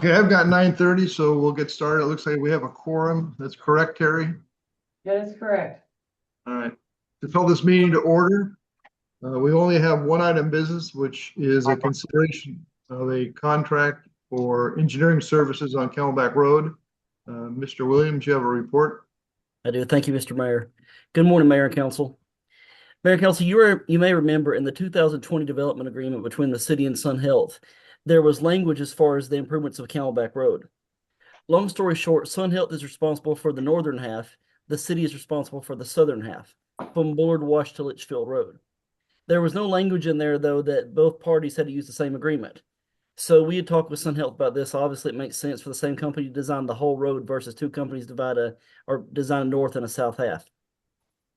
Okay, I've got 9:30, so we'll get started. It looks like we have a quorum. That's correct, Terry? That is correct. All right. To call this meeting to order, we only have one item business, which is a consideration of a contract for engineering services on Camelback Road. Mr. Williams, you have a report? I do. Thank you, Mr. Mayor. Good morning, Mayor and Council. Mayor and Council, you may remember in the 2020 development agreement between the city and Sun Health, there was language as far as the improvements of Camelback Road. Long story short, Sun Health is responsible for the northern half. The city is responsible for the southern half, from Bullard Wash to Litchfield Road. There was no language in there, though, that both parties had to use the same agreement. So we had talked with Sun Health about this. Obviously, it makes sense for the same company to design the whole road versus two companies design a north and a south half.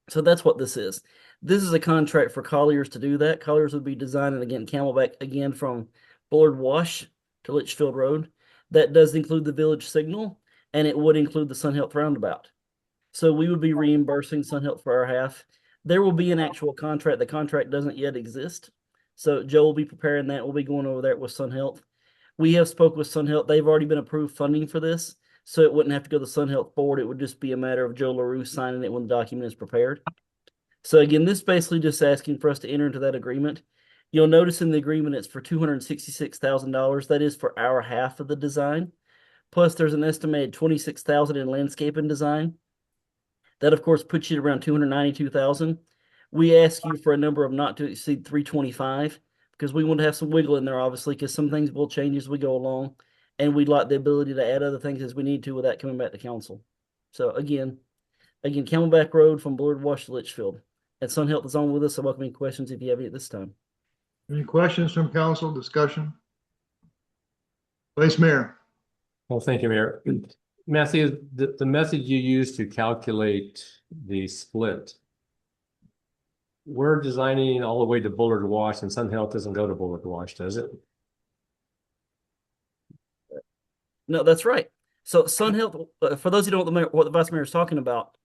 So that's what this is. This is a contract for Colliers to do that. Colliers would be designing again Camelback again from Bullard Wash to Litchfield Road. That does include the village signal, and it would include the Sun Health roundabout. So we would be reimbursing Sun Health for our half. There will be an actual contract. The contract doesn't yet exist. So Joe will be preparing that. We'll be going over that with Sun Health. We have spoke with Sun Health. They've already been approved funding for this. So it wouldn't have to go to the Sun Health board. It would just be a matter of Joe LaRue signing it when the document is prepared. So again, this basically just asking for us to enter into that agreement. You'll notice in the agreement it's for $266,000. That is for our half of the design. Plus there's an estimated $26,000 in landscape and design. That of course puts you at around $292,000. We ask you for a number of not to exceed 325 because we want to have some wiggle in there, obviously, because some things will change as we go along. And we'd like the ability to add other things as we need to without coming back to council. So again, Camelback Road from Bullard Wash to Litchfield. And Sun Health is on with us. I welcome any questions if you have any at this time. Any questions from council, discussion? Vice Mayor? Well, thank you, Mayor. Matthew, the method you use to calculate the split, we're designing all the way to Bullard Wash, and Sun Health doesn't go to Bullard Wash, does it? No, that's right. So Sun Health, for those who don't know what the Vice Mayor is talking about,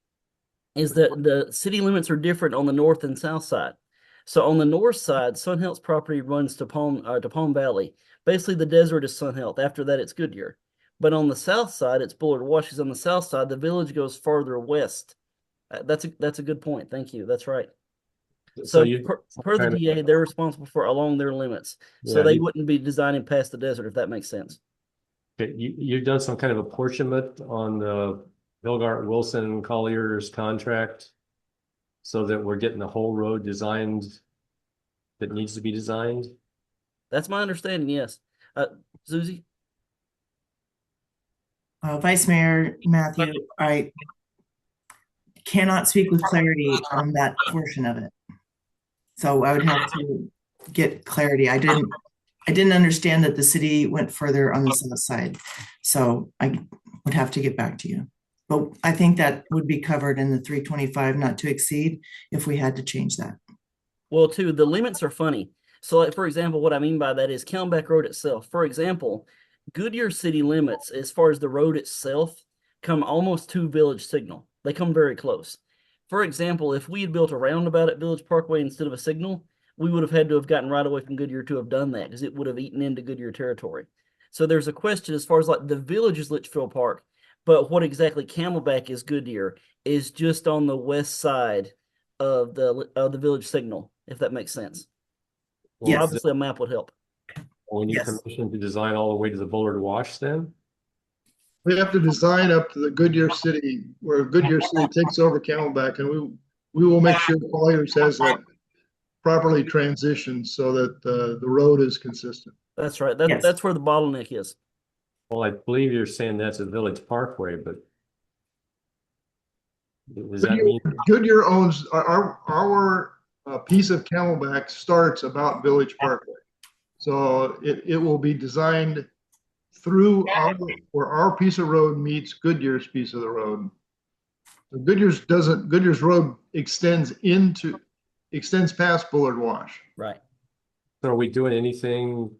is that the city limits are different on the north and south side. So on the north side, Sun Health's property runs to Palm Valley. Basically, the desert is Sun Health. After that, it's Goodyear. But on the south side, it's Bullard Wash. On the south side, the village goes farther west. That's a good point. Thank you. That's right. So per the DA, they're responsible for along their limits. So they wouldn't be designing past the desert, if that makes sense. Okay, you've done some kind of apportionment on the Hilgart Wilson Colliers contract so that we're getting the whole road designed that needs to be designed? That's my understanding, yes. Susie? Vice Mayor Matthew, I cannot speak with clarity on that portion of it. So I would have to get clarity. I didn't understand that the city went further on the south side. So I would have to get back to you. But I think that would be covered in the 325 not to exceed if we had to change that. Well, too, the limits are funny. So, like, for example, what I mean by that is Camelback Road itself. For example, Goodyear city limits, as far as the road itself, come almost to Village Signal. They come very close. For example, if we had built a roundabout at Village Parkway instead of a signal, we would have had to have gotten right away from Goodyear to have done that because it would have eaten into Goodyear territory. So there's a question as far as like the village is Litchfield Park, but what exactly Camelback is Goodyear is just on the west side of the Village Signal, if that makes sense. Well, Yes. obviously a map would help. We need Yes. permission to design all the way to the Bullard Wash then? We have to design up to the Goodyear City, where Goodyear City takes over Camelback, and we will make sure Colliers has that properly transitioned so that the road is consistent. That's right. Yes. That's where the bottleneck is. Well, I believe you're saying that's a Village Parkway, but does that mean? Goodyear owns our piece of Camelback starts about Village Parkway. So it will be designed through where our piece of road meets Goodyear's piece of the road. So Goodyear's road extends past Bullard Wash. Right. So are we doing anything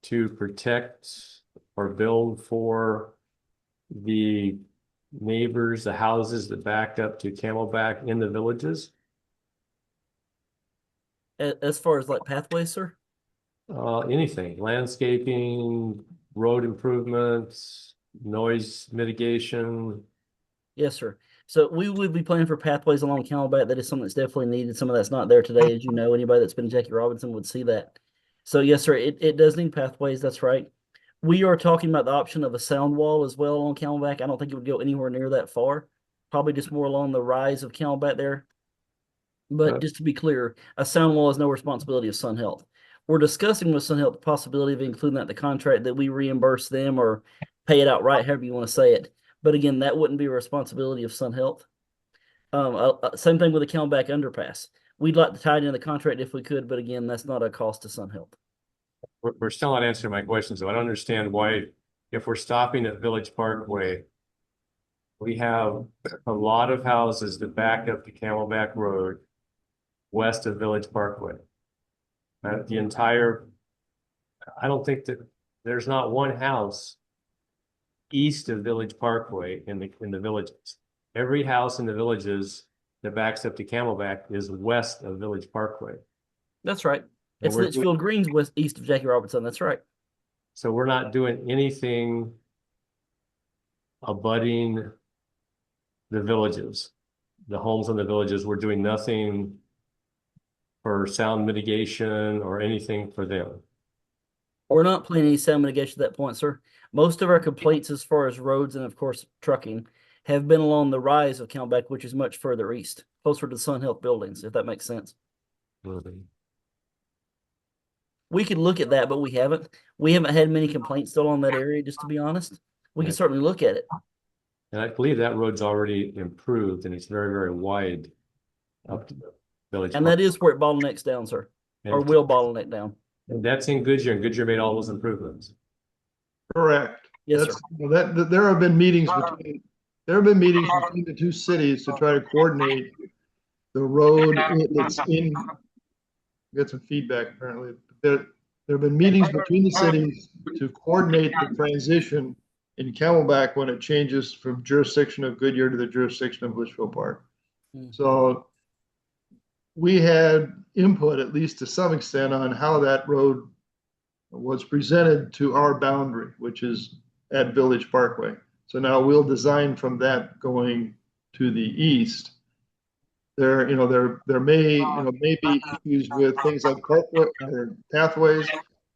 to protect or build for the neighbors, the houses that back up to Camelback in the villages? As far as like pathways, sir? Anything, landscaping, road improvements, noise mitigation. Yes, sir. So we would be planning for pathways along Camelback. That is something that's definitely needed. Some of that's not there today, as you know. Anybody that's been to Jackie Robinson would see that. So yes, sir, it does need pathways. That's right. We are talking about the option of a sound wall as well on Camelback. I don't think it would go anywhere near that far. Probably just more along the rise of Camelback there. But just to be clear, a sound wall is no responsibility of Sun Health. We're discussing with Sun Health the possibility of including that in the contract, that we reimburse them or pay it outright, however you want to say it. But again, that wouldn't be a responsibility of Sun Health. Same thing with the Camelback underpass. We'd like to tie it in the contract if we could, but again, that's not a cost to Sun Health. We're still not answering my questions, so I don't understand why, if we're stopping at Village Parkway, we have a lot of houses that back up to Camelback Road west of Village Parkway. I don't think that there's not one house east of Village Parkway in the villages. Every house in the villages that backs up to Camelback is west of Village Parkway. That's right. And It's we're Litchfield Greens west east of Jackie Robinson. That's right. So we're not doing anything abutting the villages, the homes in the villages. We're doing nothing for sound mitigation or anything for them. We're not planning any sound mitigation at that point, sir. Most of our complaints as far as roads and of course trucking have been along the rise of Camelback, which is much further east, closer to the Sun Health buildings, if that makes sense. We could look at that, but we haven't. We haven't had many complaints still on that area, just to be honest. We can certainly look at it. And I believe that road's already improved and it's very, very wide up to the village. And that is where it bottlenecks down, sir, or And- will bottleneck down. And that's in Goodyear, and Goodyear made all those improvements. Correct. Yes, That's, sir. there have been meetings between the two cities to try to coordinate the road that's in. Get some feedback apparently. There have been meetings between the cities to coordinate the transition in Camelback when it changes from jurisdiction of Goodyear to the jurisdiction of Litchfield Park. So we had input, at least to some extent, on how that road was presented to our boundary, which is at Village Parkway. So now we'll design from that going to the east. There may be issues with things like parkway or pathways.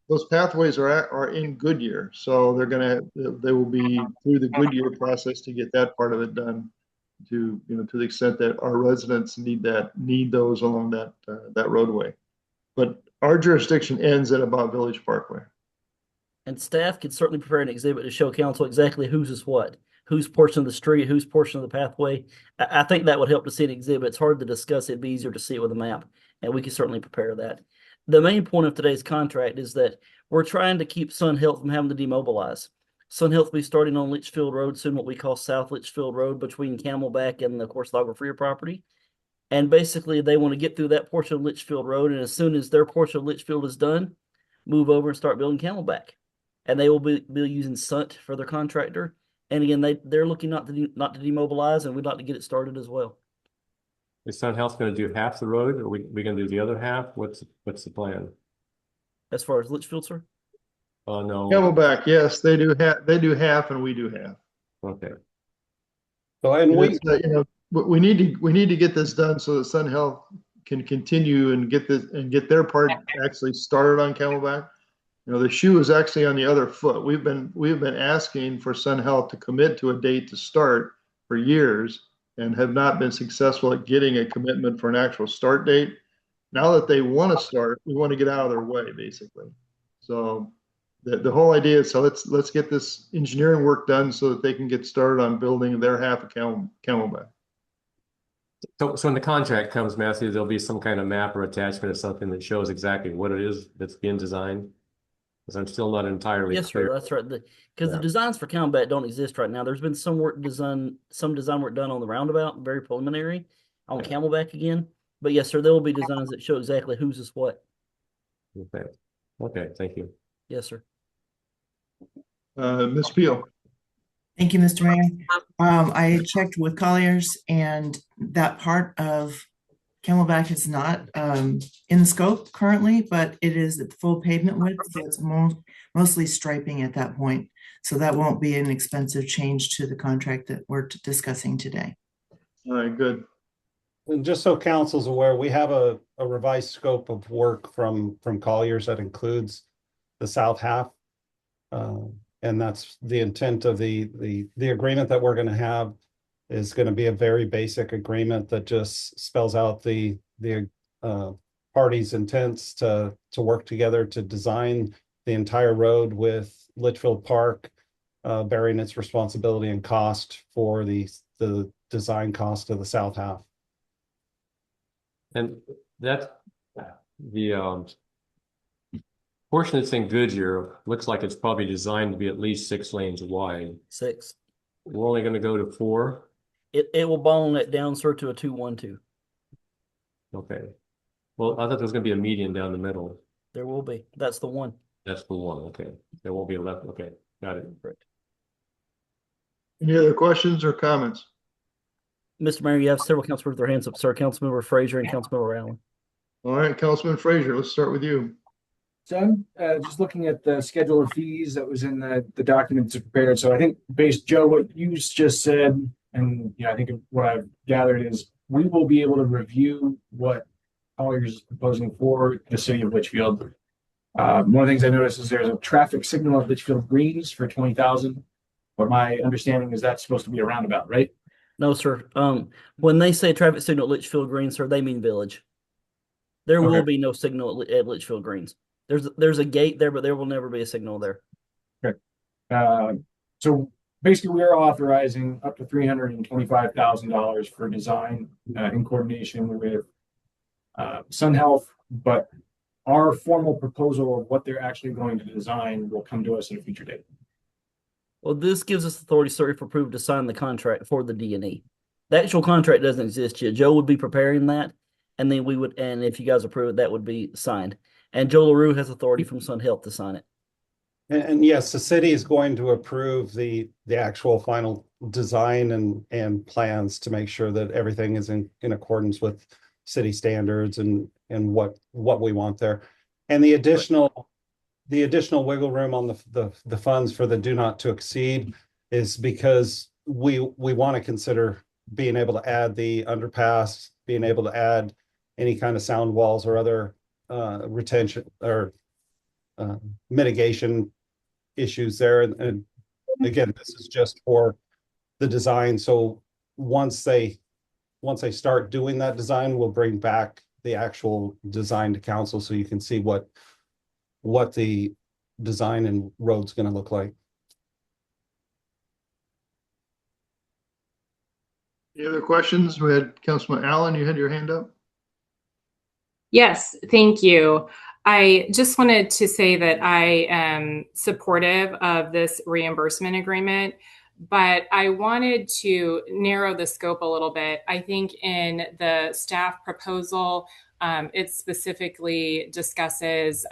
Those pathways are in Goodyear, so they will be through the Goodyear process to get that part of it done. To the extent that our residents need those along that roadway. But our jurisdiction ends at about Village Parkway. And staff could certainly prepare an exhibit to show council exactly whose is what, whose portion of the street, whose portion of the pathway. I think that would help to see an exhibit. It's hard to discuss. It'd be easier to see it with a map, and we can certainly prepare that. The main point of today's contract is that we're trying to keep Sun Health from having to demobilize. Sun Health will be starting on Litchfield Road soon, what we call South Litchfield Road between Camelback and, of course, Lago Freer property. And basically, they want to get through that portion of Litchfield Road, and as soon as their portion of Litchfield is done, move over and start building Camelback. And they will be using Sunt for their contractor. And again, they're looking not to demobilize, and we'd like to get it started as well. Is Sun Health going to do half the road, or we going to do the other half? What's the plan? As far as Litchfield, sir? No. Camelback, yes, they do half and we do half. Okay. So, and we need to get this done so that Sun Health can continue and get their part actually started on Camelback. The shoe is actually on the other foot. We've been asking for Sun Health to commit to a date to start for years and have not been successful at getting a commitment for an actual start date. Now that they want to start, we want to get out of their way, basically. So the whole idea is, so let's get this engineering work done so that they can get started on building their half of Camelback. So when the contract comes, Matthew, there'll be some kind of map or attachment or something that shows exactly what it is that's being designed. Because I'm still not entirely Yes, clear. sir. That's right. Because the designs for Camelback don't exist right now. There's been some design work done on the roundabout, very preliminary, on Camelback again. But yes, sir, there will be designs that show exactly whose is what. Okay, thank you. Yes, sir. Ms. Peel. Thank you, Mr. Mayor. I checked with Colliers, and that part of Camelback is not in scope currently, but it is the full pavement width, so it's mostly striping at that point. So that won't be an expensive change to the contract that we're discussing today. All right, good. And just so council's aware, we have a revised scope of work from Colliers that includes the south half. And that's the intent of the agreement that we're gonna have is gonna be a very basic agreement that just spells out the parties' intents to work together to design the entire road with Litchfield Park bearing its responsibility and cost for the design cost of the south half. And that, the portion that's in Goodyear looks like it's probably designed to be at least 6 lanes wide. 6. We're only gonna go to 4? It will bottleneck it down, sir, to a 2-1-2. Okay. Well, I thought there was gonna be a median down the middle. There will be. That's the one. That's the one, okay. There won't be a left, okay, got it. Correct. Any other questions or comments? Mr. Mayor, you have several council members with their hands up, sir. Councilmember Frazier and Councilmember Allen. All right, Councilman Frazier, let's start with you. So I'm just looking at the schedule of fees that was in the documents prepared. So I think based, Joe, what you just said, and I think what I've gathered is we will be able to review what Colliers is proposing for the city of Litchfield. One of the things I noticed is there's a traffic signal at Litchfield Greens for 20,000. But my understanding is that's supposed to be a roundabout, right? No, sir. When they say traffic signal at Litchfield Greens, sir, they mean village. There will Okay. be no signal at Litchfield Greens. There's a gate there, but there will never be a signal there. So basically, we are authorizing up to $325,000 for design in coordination with Sun Health, but our formal proposal of what they're actually going to design will come to us at a future date. Well, this gives us authority, sir, if approved, to sign the contract for the D&E. The actual contract doesn't exist yet. Joe would be preparing that, and then we would, and if you guys approve it, that would be signed. And Joe LaRue has authority from Sun Health to sign it. And yes, the city is going to approve the actual final design and plans to make sure that everything is in accordance with city standards and what we want there. And the additional wiggle room on the funds for the do not to exceed is because we want to consider being able to add the underpass, being able to add any kind of sound walls or other retention or mitigation issues there. And again, this is just for the design. So once they start doing that design, we'll bring back the actual design to council so you can see what the design and road's going to look like. Any other questions? We had Councilman Allen, you had your hand up. Yes, thank you. I just wanted to say that I am supportive of this reimbursement agreement, but I wanted to narrow the scope a little bit. I think in the staff proposal, it specifically discusses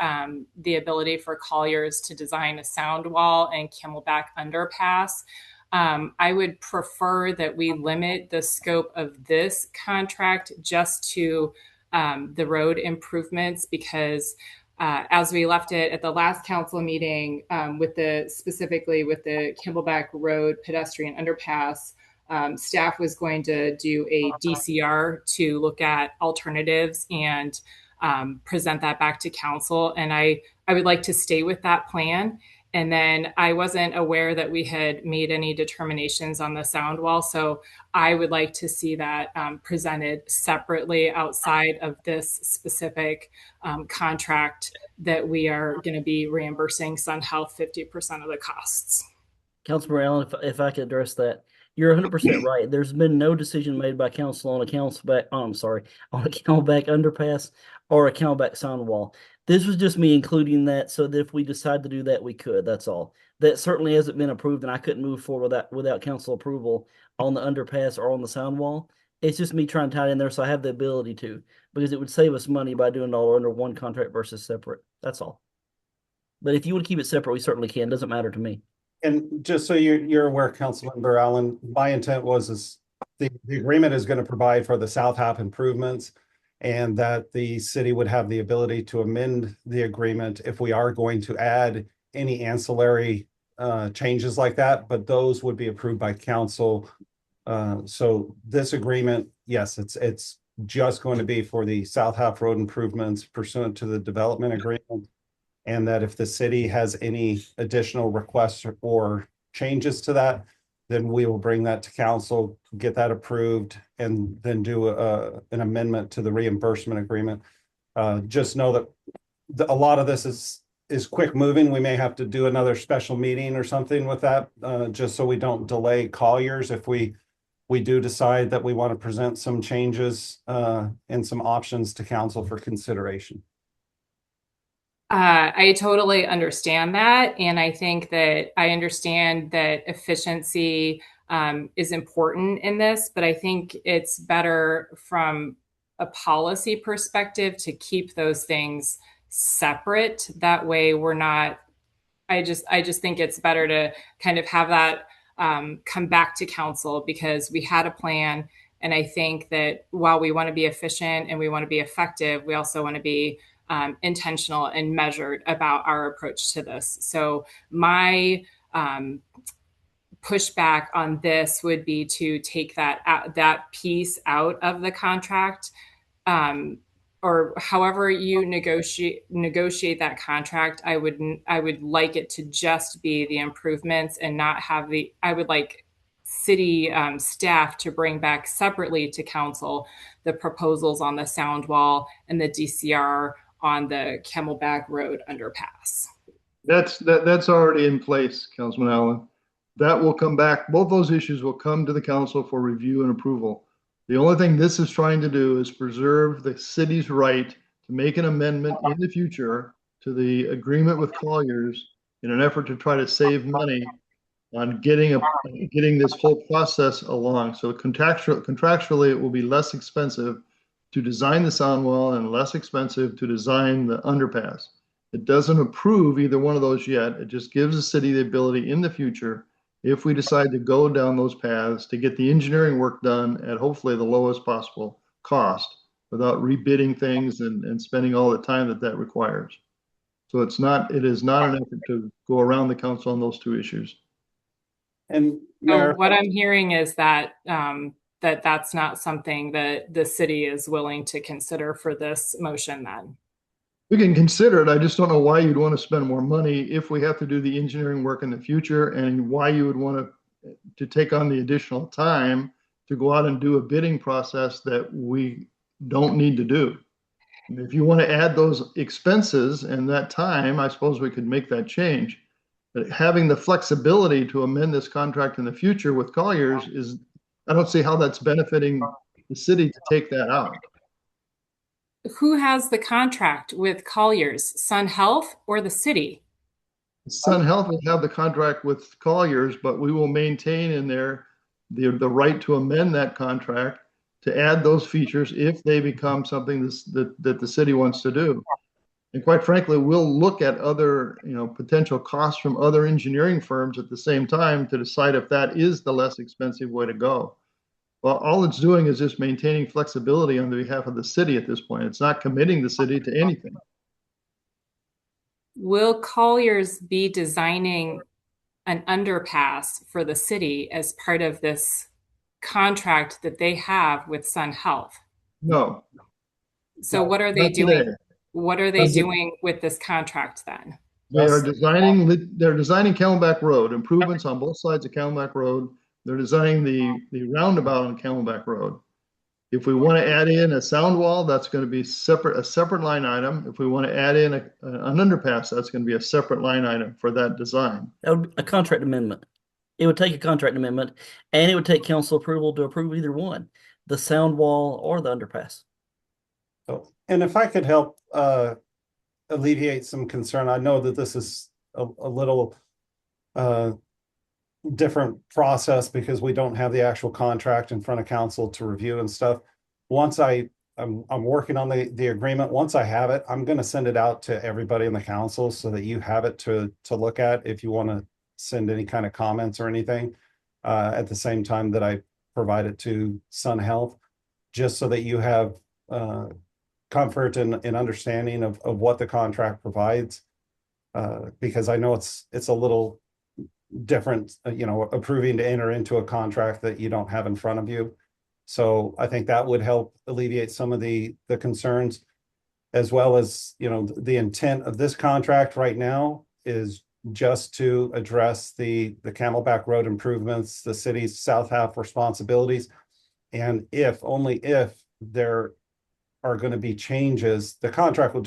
the ability for Colliers to design a sound wall and Camelback underpass. I would prefer that we limit the scope of this contract just to the road improvements, because as we left it at the last council meeting, specifically with the Camelback Road pedestrian underpass, staff was going to do a DCR to look at alternatives and present that back to council. And I would like to stay with that plan. And then I wasn't aware that we had made any determinations on the sound wall. So I would like to see that presented separately outside of this specific contract that we are going to be reimbursing Sun Health 50% of the costs. Councilmember Allen, if I could address that. You're 100% right. There's been no decision made by council on a Camelback underpass or a Camelback sound wall. This was just me including that so that if we decide to do that, we could. That's all. That certainly hasn't been approved, and I couldn't move forward without council approval on the underpass or on the sound wall. It's just me trying to tie it in there so I have the ability to, because it would save us money by doing it all under one contract versus separate. That's all. But if you want to keep it separate, we certainly can. Doesn't matter to me. And just so you're aware, Councilmember Allen, my intent was the agreement is going to provide for the south half improvements. and that the city would have the ability to amend the agreement if we are going to add any ancillary changes like that, but those would be approved by council. So this agreement, yes, it's just going to be for the South Half Road improvements pursuant to the development agreement. And that if the city has any additional requests or changes to that, then we will bring that to council, get that approved, and then do an amendment to the reimbursement agreement. Just know that a lot of this is quick moving. We may have to do another special meeting or something with that, just so we don't delay Colliers if we do decide that we want to present some changes and some options to council for consideration. I totally understand that. And I think that I understand that efficiency is important in this, but I think it's better from a policy perspective to keep those things separate. That way we're not, I just think it's better to kind of have that come back to council, because we had a plan. And I think that while we want to be efficient and we want to be effective, we also want to be intentional and measured about our approach to this. So my pushback on this would be to take that piece out of the contract, or however you negotiate that contract. I would like it to just be the improvements and not have I would like city staff to bring back separately to council the proposals on the sound wall and the DCR on the Camelback Road underpass. That's already in place, Councilman Allen. That will come back. Both those issues will come to the council for review and approval. The only thing this is trying to do is preserve the city's right to make an amendment in the future to the agreement with Colliers in an effort to try to save money on getting this whole process along. So contractually, it will be less expensive to design the sound wall and less expensive to design the underpass. It doesn't approve either one of those yet. It just gives the city the ability in the future, if we decide to go down those paths, to get the engineering work done at hopefully the lowest possible cost without rebidding things and spending all the time that requires. So it is not an effort to go around the council on those two issues. And so what I'm hearing is that that's not something that the city is willing to consider for this motion then. We can consider it. I just don't know why you'd want to spend more money if we have to do the engineering work in the future, and why you would want to take on the additional time to go out and do a bidding process that we don't need to do. And if you want to add those expenses and that time, I suppose we could make that change. But having the flexibility to amend this contract in the future with Colliers I don't see how that's benefiting the city to take that out. Who has the contract with Colliers, Sun Health or the city? Sun Health will have the contract with Colliers, but we will maintain in there the right to amend that contract to add those features if they become something that the city wants to do. And quite frankly, we'll look at other potential costs from other engineering firms at the same time to decide if that is the less expensive way to go. Well, all it's doing is just maintaining flexibility on behalf of the city at this point. It's not committing the city to anything. Will Colliers be designing an underpass for the city as part of this contract that they have with Sun Health? No. So what are they doing? Today. What are they doing with this contract then? They're designing Camelback Road, improvements on both sides of Camelback Road. They're designing the roundabout on Camelback Road. If we want to add in a sound wall, that's going to be a separate line item. If we want to add in an underpass, that's going to be a separate line item for that design. That would be a contract amendment. It would take a contract amendment, and it would take council approval to approve either one, the sound wall or the underpass. So, and if I could help alleviate some concern, I know that this is a little different process because we don't have the actual contract in front of council to review and stuff. Once I'm working on the agreement. Once I have it, I'm going to send it out to everybody in the council so that you have it to look at if you want to send any kind of comments or anything at the same time that I provide it to Sun Health, just so that you have comfort and understanding of what the contract provides. Because I know it's a little different, approving to enter into a contract that you don't have in front of you. So I think that would help alleviate some of the concerns, as well as, the intent of this contract right now is just to address the Camelback Road improvements, the city's south half responsibilities. And only if there are going to be changes, the contract will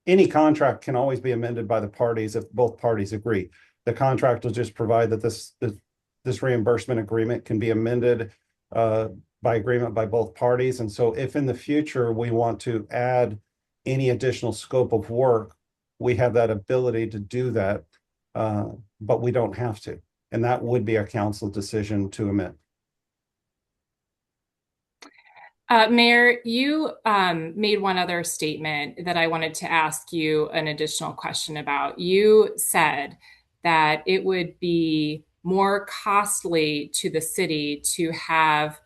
any contract can always be amended by the parties if both parties agree. The contract will just provide that this reimbursement agreement can be amended by agreement by both parties. And so if in the future we want to add any additional scope of work, we have that ability to do that, but we don't have to. And that would be a council decision to amend. Mayor, you made one other statement that I wanted to ask you an additional question about. You said that it would be more costly to the city to have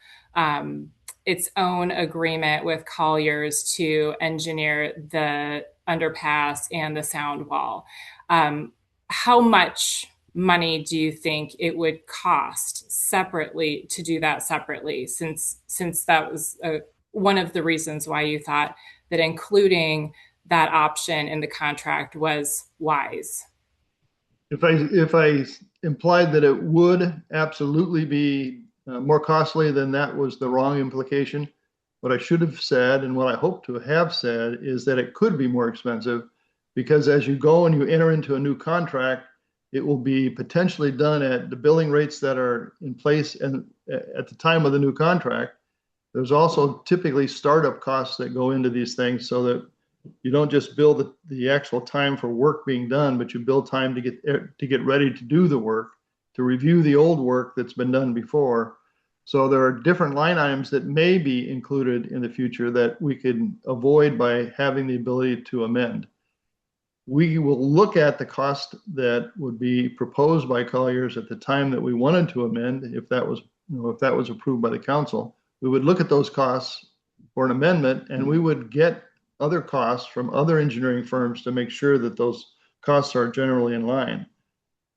its own agreement with Colliers to engineer the underpass and the sound wall. How much money do you think it would cost separately to do that separately, since that was one of the reasons why you thought that including that option in the contract was wise? If I implied that it would absolutely be more costly, then that was the wrong implication. What I should have said, and what I hope to have said, is that it could be more expensive, because as you go and you enter into a new contract, it will be potentially done at the billing rates that are in place and at the time of the new contract. There's also typically startup costs that go into these things, so that you don't just bill the actual time for work being done, but you bill time to get ready to do the work, to review the old work that's been done before. So there are different line items that may be included in the future that we could avoid by having the ability to amend. We will look at the cost that would be proposed by Colliers at the time that we wanted to amend. If that was approved by the council, we would look at those costs for an amendment, and we would get other costs from other engineering firms to make sure that those costs are generally in line.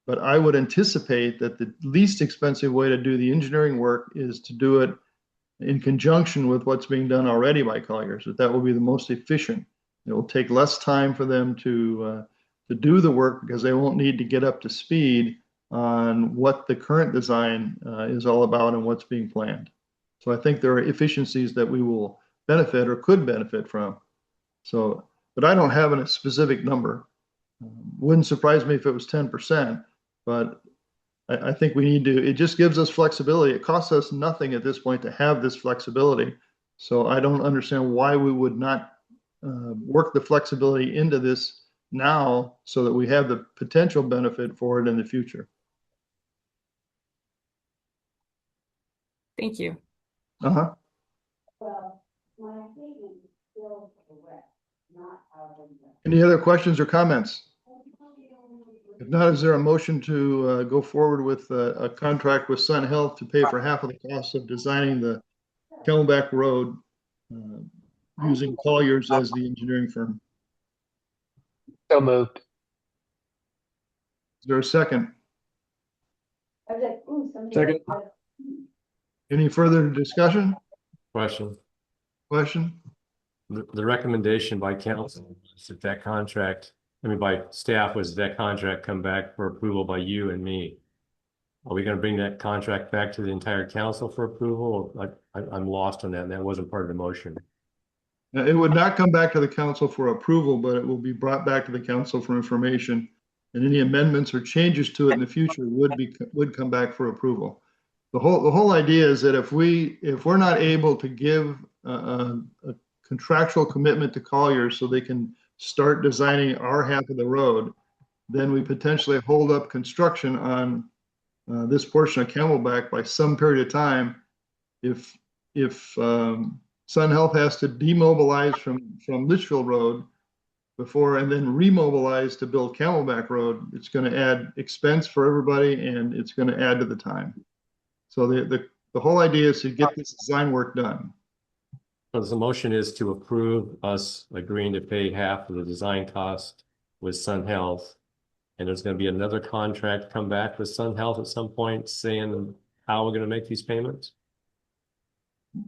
But I would anticipate that the least expensive way to do the engineering work is to do it in conjunction with what's being done already by Colliers. That will be the most efficient. It will take less time for them to do the work, because they won't need to get up to speed on what the current design is all about and what's being planned. So I think there are efficiencies that we will benefit or could benefit from. So, but I don't have a specific number. Wouldn't surprise me if it was 10%, but I think we need to, it just gives us flexibility. It costs us nothing at this point to have this flexibility. So I don't understand why we would not work the flexibility into this now, so that we have the potential benefit for it in the future. Thank you. Uh-huh. Any other questions or comments? If not, is there a motion to go forward with a contract with Sun Health to pay for half of the cost of designing the Camelback Road using Colliers as the engineering firm? So moved. Is there a second? Second. Any further discussion? Question. The recommendation by council is that contract, by staff, was that contract come back for approval by you and me. Are we going to bring that contract back to the entire council for approval? I'm lost on that, and that wasn't part of the motion. It would not come back to the council for approval, but it will be brought back to the council for information, and any amendments or changes to it in the future would come back for approval. The whole idea is that if we're not able to give a contractual commitment to Colliers so they can start designing our half of the road, then we potentially hold up construction on this portion of Camelback by some period of time. If Sun Health has to demobilize from Litchfield Road before and then remobilize to build Camelback Road, it's going to add expense for everybody, and it's going to add to the time. So the whole idea is to get this design work done. So the motion is to approve us agreeing to pay half of the design cost with Sun Health. And there's going to be another contract come back with Sun Health at some point saying how we're going to make these payments.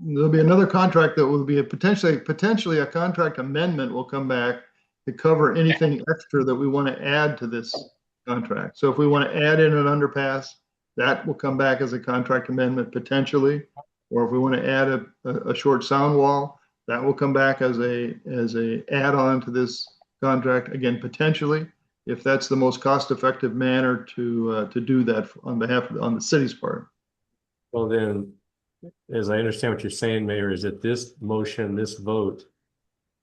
There'll be another contract that will be potentially a contract amendment will come back to cover anything extra that we want to add to this contract. So if we want to add in an underpass, that will come back as a contract amendment potentially. Or if we want to add a short sound wall, that will come back as a add-on to this contract, again, potentially, if that's the most cost-effective manner to do that on the city's part. Well, then, as I understand what you're saying, Mayor, is that this motion, this vote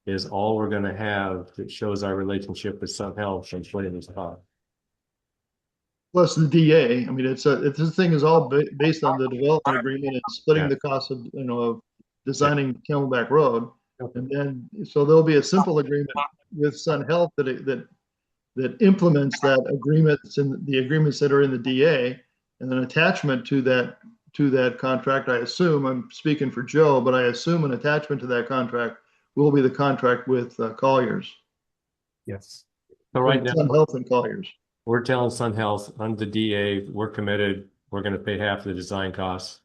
is all we're going to have that shows our relationship with Sun Health and splitting this cost. Plus the DA. I mean, this thing is all based on the development agreement and splitting the cost of, of designing Camelback Road. And then, so there'll be a simple agreement with Sun Health that implements that agreements and the agreements that are in the DA, and an attachment to that contract. I assume, I'm speaking for Joe, but I assume an attachment to that contract will be the contract with Colliers. Yes. So right now, Sun Health and Colliers. we're telling Sun Health under the DA, we're committed, we're going to pay half of the design costs.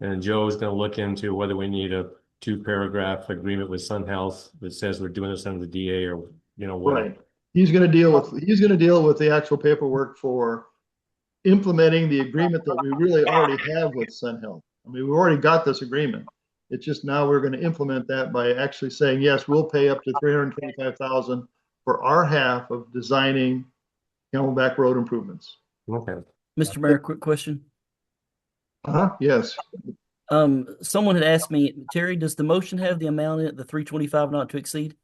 And Joe is going to look into whether we need a 2-paragraph agreement with Sun Health that says we're doing this under the DA or, what. Right. He's going to deal with the actual paperwork for implementing the agreement that we really already have with Sun Health. I mean, we've already got this agreement. It's just now we're going to implement that by actually saying, yes, we'll pay up to $325,000 for our half of designing Camelback Road improvements. Okay. Mr. Mayor, quick question. Yes. Someone had asked me, Terry, does the motion have the amount in it, the 325 not to exceed?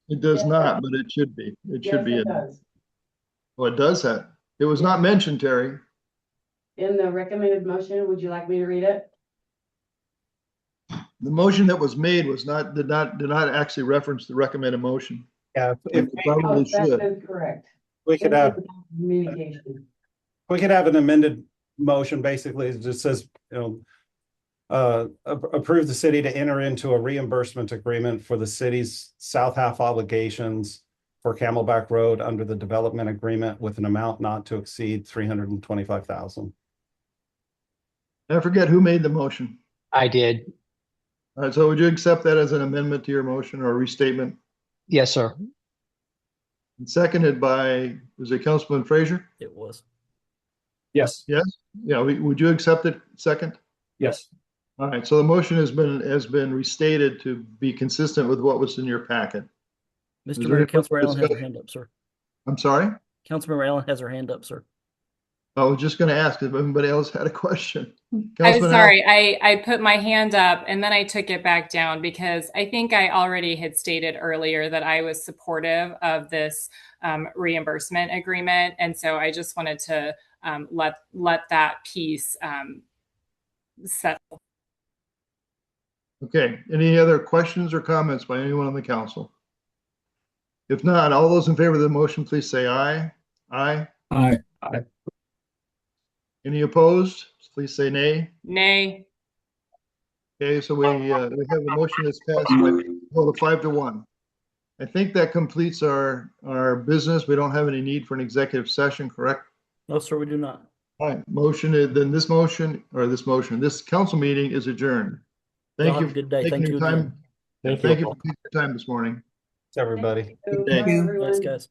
It does not, but it should be. It should be. Well, it does have. It was not mentioned, Terry. In the recommended motion, would you like me to read it? The motion that was made did not actually reference the recommended motion. Yeah, It probably That should. is correct. we could have, Communication. we could have an amended motion, basically, it just says, approve the city to enter into a reimbursement agreement for the city's south half obligations for Camelback Road under the development agreement with an amount not to exceed $325,000. I forget who made the motion. I did. All right, so would you accept that as an amendment to your motion or a restatement? Yes, sir. And seconded by, was it Councilman Frazier? It was. Yes, Yeah, would you accept it second? yes. All right, so the motion has been restated to be consistent with what was in your packet. Is Mr. there Mayor, any Councilmember Allen has her discussion? hand up, sir. I'm sorry? Councilmember Allen has her hand up, sir. I was just going to ask if anybody else had a question. I'm Councilman sorry, I put my hand up and then I took it back down because I think I already had stated earlier that I was supportive of this reimbursement agreement. And so I just wanted to let that piece settle. Okay, any other questions or comments by anyone on the council? If not, all those in favor of the motion, please say aye. Aye. Aye. Any opposed? Please say nay. Nay. Okay, so we have a motion that's passed by a vote of 5-1. I think that completes our business. We don't have any need for an executive session, correct? No, sir, we do not. All right, this council meeting is adjourned. Thank Y'all you have a for good day. taking Thank your you time. again. Thank Thank you. you for taking your time this morning. Everybody. Good day. Everyone. Thanks, guys.